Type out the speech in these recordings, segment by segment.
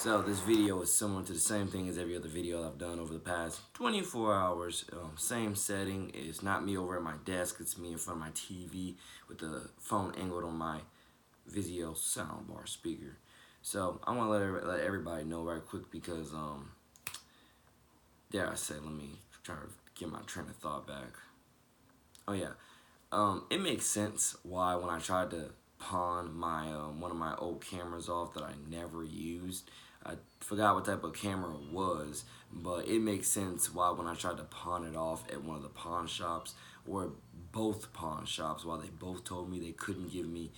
So this video is similar to the same thing as every other video I've done over the past 24 hours. Same setting. It's not me over at my desk. It's me in front of my TV with the phone angled on my Vizio soundbar speaker. So I want to let everybody know right quick because dare I say, let me try to get my train of thought back. Oh yeah, it makes sense why when I tried to pawn my one of my old cameras off that I never used. I forgot what type of camera it was, but it makes sense why when I tried to pawn it off at one of the pawn shops or both pawn shops, while they both told me they couldn't give me,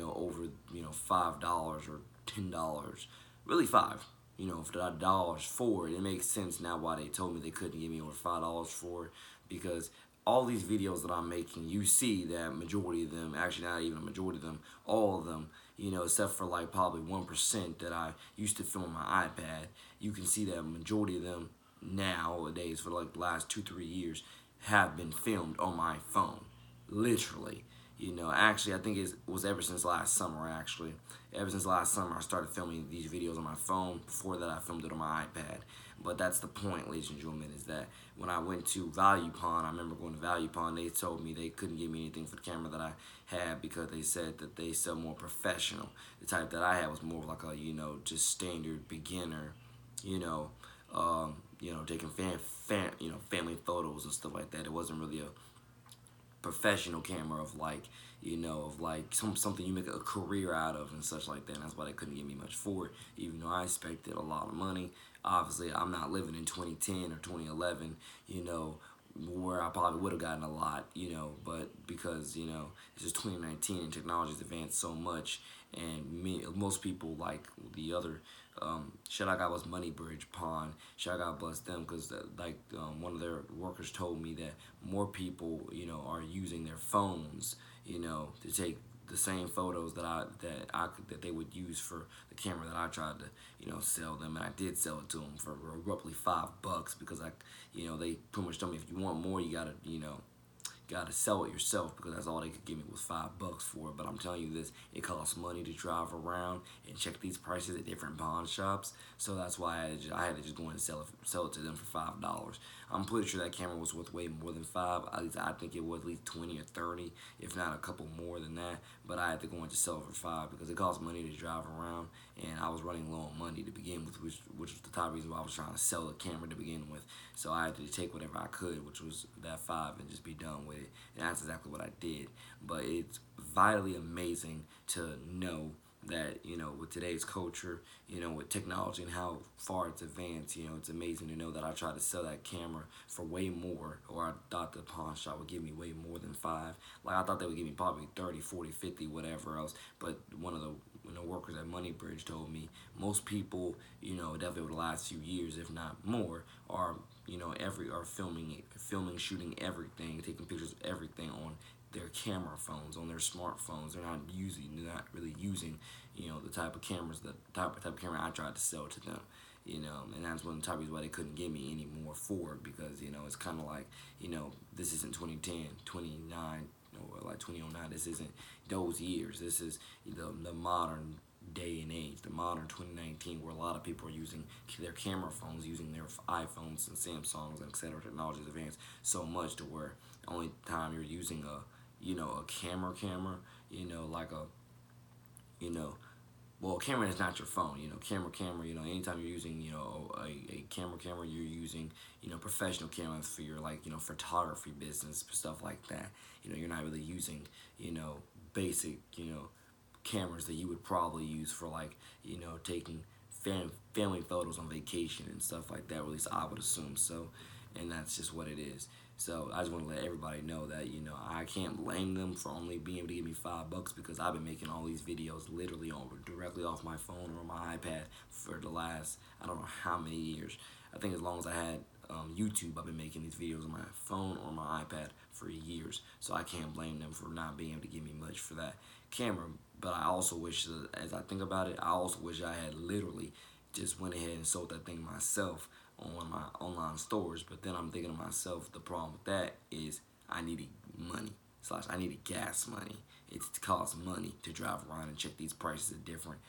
over $5 or $10, really five. For the dollars for it, it makes sense now why they told me they couldn't give me over $5 for it, because all these videos that I'm making, you see that majority of them, actually not even a majority of them, all of them, except for like probably 1% that I used to film on my iPad, you can see that majority of them nowadays for like the last 2-3 years have been filmed on my phone, literally. Actually, I think it was ever since last summer, actually. Ever since last summer, I started filming these videos on my phone. Before that, I filmed it on my iPad. But that's the point, ladies and gentlemen, is that when I went to Value Pawn, I remember going to Value Pawn, they told me they couldn't give me anything for the camera that I had because they said that they sell more professional. The type that I had was more like a, just standard beginner, taking family photos and stuff like that. It wasn't really a professional camera of like something you make a career out of and such like that, and that's why they couldn't give me much for it, even though I expected a lot of money. Obviously I'm not living in 2010 or 2011, where I probably would have gotten a lot, but because it's just 2019 and technology's advanced so much, and most people like the other shout out God bless Money Bridge Pawn, shout out God bless them, because one of their workers told me that more people are using their phones to take the same photos that they would use for the camera that I tried to sell them, and I did sell it to them for roughly $5 because they pretty much told me if you want more you gotta sell it yourself, because that's all they could give me was $5 for it. But I'm telling you this, it costs money to drive around and check these prices at different pawn shops. So that's why I had to just go in and sell it to them for $5. I'm pretty sure that camera was worth way more than five. At least I think it was at least 20 or 30, if not a couple more than that. But I had to go in to sell it for $5 because it costs money to drive around, and I was running low on money to begin with, which was the top reason why I was trying to sell the camera to begin with. So I had to take whatever I could, which was that $5, and just be done with it. And that's exactly what I did. But it's vitally amazing to know that with today's culture, with technology and how far it's advanced, it's amazing to know that I tried to sell that camera for way more, or I thought the pawn shop would give me way more than $5. Like I thought they would give me probably 30, 40, 50, whatever else. But one of the workers at Money Bridge told me most people, definitely over the last few years, if not more, are are filming, shooting everything, taking pictures of everything on their camera phones, on their smartphones. They're not really using, the type of cameras, the type of camera I tried to sell to them. And that's one of the type reasons why they couldn't give me any more for it, because it's kind of like this isn't 2010, 29, or like 2009. This isn't those years. This is the modern day and age, the modern 2019, where a lot of people are using their camera phones, using their iPhones and Samsungs and etc. Technology has advanced so much to where the only time you're using a camera, like a well, a camera is not your phone, camera, anytime you're using, a camera, you're using, professional cameras for your, photography business, stuff like that. You're not really using, basic, cameras that you would probably use for, taking family photos on vacation and stuff like that, or at least I would assume so, and that's just what it is. So I just want to let everybody know that I can't blame them for only being able to give me $5, because I've been making all these videos literally directly off my phone or my iPad for the last I don't know how many years. I think as long as I had YouTube, I've been making these videos on my phone or my iPad for years. So I can't blame them for not being able to give me much for that camera. But I also wish, as I think about it, I also wish I had literally just went ahead and sold that thing myself on one of my online stores. But then I'm thinking to myself, the problem with that is I needed money / I needed gas money. It costs money to drive around and check these prices at different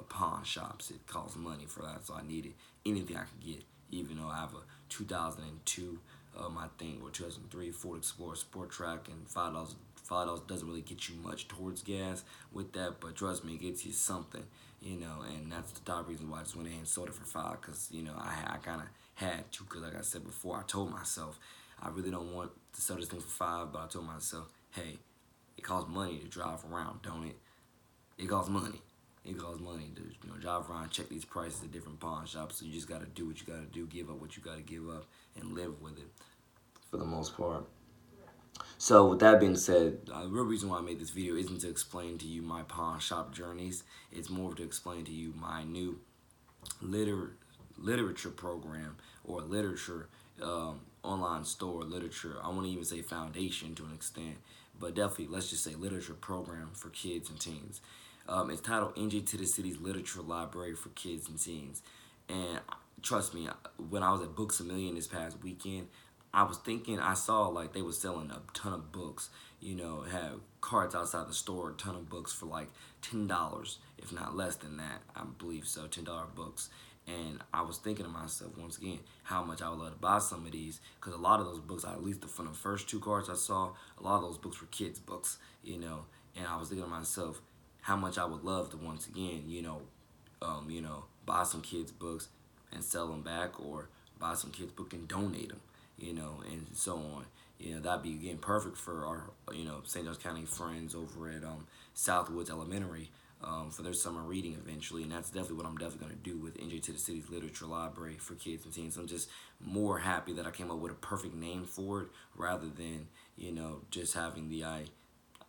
pawn shops. It costs money for that, so I needed anything I could get. Even though I have a 2002, I think, or 2003 Ford Explorer Sport Track, and $5 doesn't really get you much towards gas with that, but trust me, it gets you something, and that's the top reason why I just went ahead and sold it for $5, because I kind of had to, because like I said before, I told myself I really don't want to sell this thing for $5, but I told myself, hey, it costs money to drive around, don't it? It costs money. It costs money to drive around, check these prices at different pawn shops. So you just gotta do what you gotta do, give up what you gotta give up, and live with it for the most part. So with that being said, the real reason why I made this video isn't to explain to you my pawn shop journeys. It's more to explain to you my new literature program, or literature online store, literature. I won't even say foundation to an extent, but definitely let's just say literature program for kids and teens. It's titled NJ to the City's Literature Library for Kids and Teens. And trust me, when I was at Books A Million this past weekend, I was thinking, I saw like they were selling a ton of books. Had carts outside the store, a ton of books for like $10, if not less than that. I believe so, $10 books. And I was thinking to myself, once again, how much I would love to buy some of these, because a lot of those books, at least from the first two cards I saw, a lot of those books were kids' books, And I was thinking to myself, how much I would love to once again, buy some kids' books and sell them back, or buy some kids' book and donate them, and so on. That'd be again perfect for our, St. Johns County friends over at Southwoods Elementary, for their summer reading eventually, and that's definitely what I'm definitely going to do with NJ to the City's Literature Library for Kids and Teens. I'm just more happy that I came up with a perfect name for it, rather than, just having the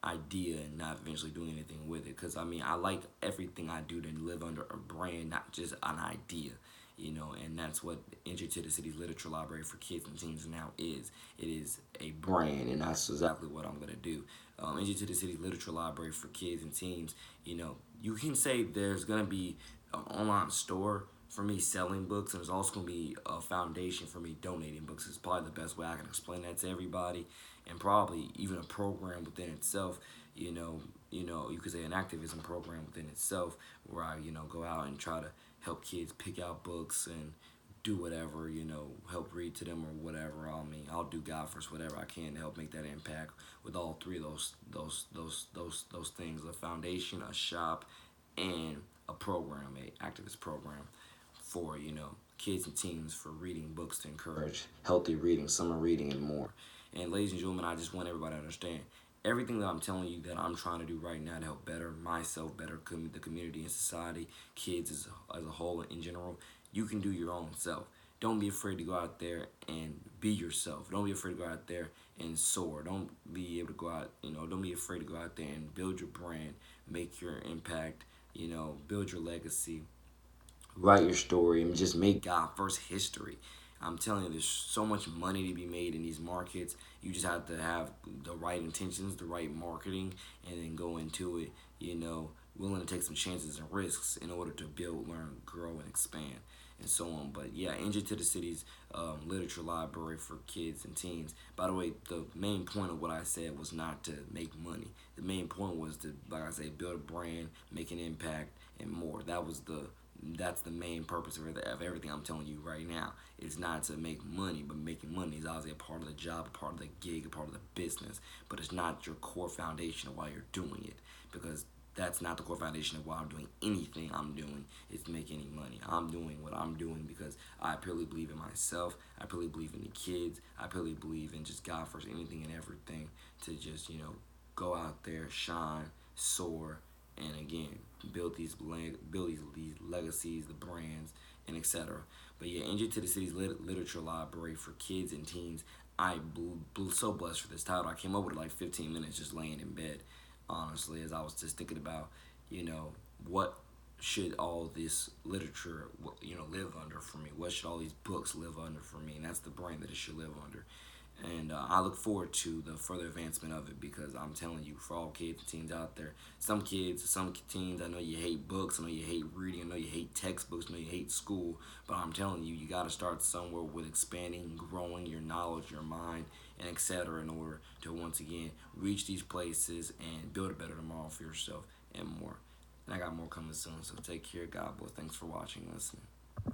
idea and not eventually doing anything with it. Because I like everything I do to live under a brand, not just an idea. And that's what NJ to the City's Literature Library for Kids and Teens now is. It is a brand, and that's exactly what I'm going to do. NJ to the City's Literature Library for Kids and Teens, you can say there's going to be an online store for me selling books, and there's also going to be a foundation for me donating books. It's probably the best way I can explain that to everybody, and probably even a program within itself. You could say an activism program within itself, where I go out and try to help kids pick out books and do whatever, help read to them or whatever. I'll do God first, whatever I can to help make that impact with all three of those things: a foundation, a shop, and a program, a activist program for kids and teens, for reading books to encourage healthy reading, summer reading, and more. And ladies and gentlemen, I just want everybody to understand everything that I'm telling you that I'm trying to do right now to help better myself, better the community and society, kids as a whole in general. You can do your own self. Don't be afraid to go out there and be yourself. Don't be afraid to go out there and soar. Don't be able to go out, don't be afraid to go out there and build your brand, make your impact, build your legacy, write your story, and just make God first history. I'm telling you, there's so much money to be made in these markets. You just have to have the right intentions, the right marketing, and then go into it, willing to take some chances and risks in order to build, learn, grow, and expand, and so on. But yeah, NJ to the City's literature library for kids and teens. By the way, the main point of what I said was not to make money. The main point was to, like I said, build a brand, make an impact, and more. That's the main purpose of everything I'm telling you right now. It's not to make money, but making money is obviously a part of the job, a part of the gig, a part of the business. But it's not your core foundation of why you're doing it, because that's not the core foundation of why I'm doing anything I'm doing, is to make any money. I'm doing what I'm doing because I purely believe in myself. I purely believe in the kids. I purely believe in just God first, anything and everything, to just, go out there, shine, soar, and again, build these legacies, the brands, and etc. But yeah, NJ to the City's literature library for kids and teens. I blew so blessed for this title. I came up with it like 15 minutes just laying in bed, honestly, as I was just thinking about, what should all this literature, live under for me? What should all these books live under for me? And that's the brand that it should live under. And I look forward to the further advancement of it, because I'm telling you, for all kids and teens out there, some kids, some teens, I know you hate books, I know you hate reading, I know you hate textbooks, I know you hate school, but I'm telling you, you got to start somewhere with expanding, growing your knowledge, your mind, and etc. in order to once again reach these places and build a better tomorrow for yourself and more. and I got more coming soon. So take care, God bless. Thanks for watching, listening.